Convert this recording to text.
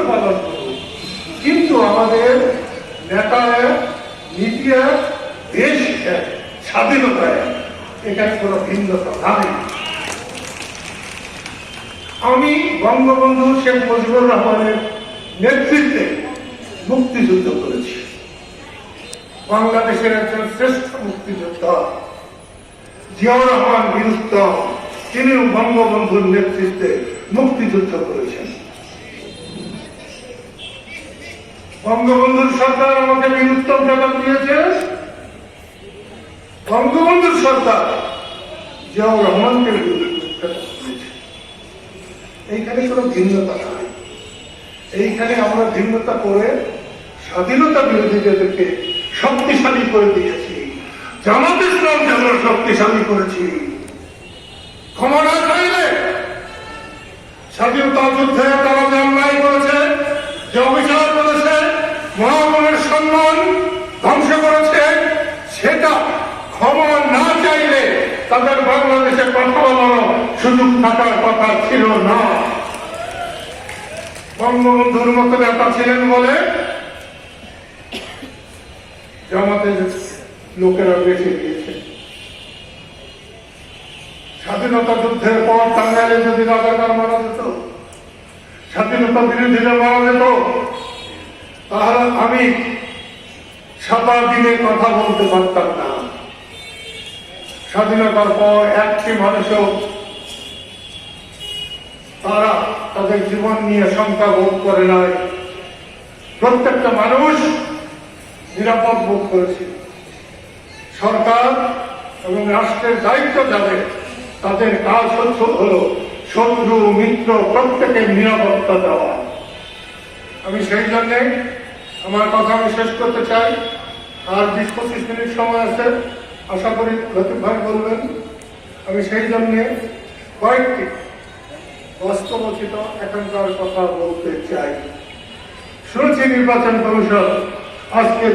পালন করুন, কিন্তু আমাদের নেতা নীতি এক, দেশ এক, স্বাধীনতা এক, এখানে কোনো ভিন্নতা নাই। আমি বঙ্গবন্ধু শেখ মুজিবুর রহমানের নেতৃত্বে মুক্তিযুদ্ধ করেছি। বাংলাদেশের একজন শ্রেষ্ঠ মুক্তিযোদ্ধা জিয়াউর রহমান বীরুত্তম, তিনি বঙ্গবন্ধুর নেতৃত্বে মুক্তিযুদ্ধ করেছেন। বঙ্গবন্ধুর সরকার আমাকে বীরুত্তম খেতাব দিয়েছে, বঙ্গবন্ধুর সরকার জিয়াউর রহমানকে খেতাব দিয়েছে। এইখানে কোনো ভিন্নতা নাই। এইখানে আমরা ভিন্নতা করে স্বাধীনতা বিরোধীদেরকে শক্তিশালী করে দিয়েছি, জামাত ইসলামকে আমরা শক্তিশালী করেছি। ক্ষমা না চাইলে স্বাধীনতা যুদ্ধে তারা যে অন্যায় করেছে, যে অবিচার করেছে, মহামানের সম্মান ধ্বংস করেছে, সেটা ক্ষমা না চাইলে তাদের বাংলাদেশে কথা বলার সুযোগ থাকার কথা ছিল না। বঙ্গবন্ধুর মতো নেতা ছিলেন বলে জামাতের লোকেরা বেঁচে গিয়েছে। স্বাধীনতা যুদ্ধের পর টাঙ্গাইলে যদি রাজাকার মারা যেত, স্বাধীনতা বিরোধীরা মারা যেত, তাহলে আমি সারা দিনে কথা বলতে পারতাম না। স্বাধীনতার পর একটি মানুষও তারা তাদের জীবন নিয়ে শঙ্কা বোধ করে নাই। প্রত্যেকটা মানুষ নিরাপদ বোধ করেছে। সরকার এবং রাষ্ট্রের দায়িত্ব যাদের, তাদের কাজ হল শত্রু মিত্র প্রত্যেকের নিরাপত্তা দেওয়া। আমি সেই জন্যে আমার কথা আমি শেষ করতে চাই। আর 20-25 মিনিট সময় আছে, আশা করি লতিফ ভাই বলবেন। আমি সেই জন্যে কয়েকটি বাস্তবচিত এখানকার কথা বলতে চাই। শুনেছি নির্বাচন কমিশন আজকে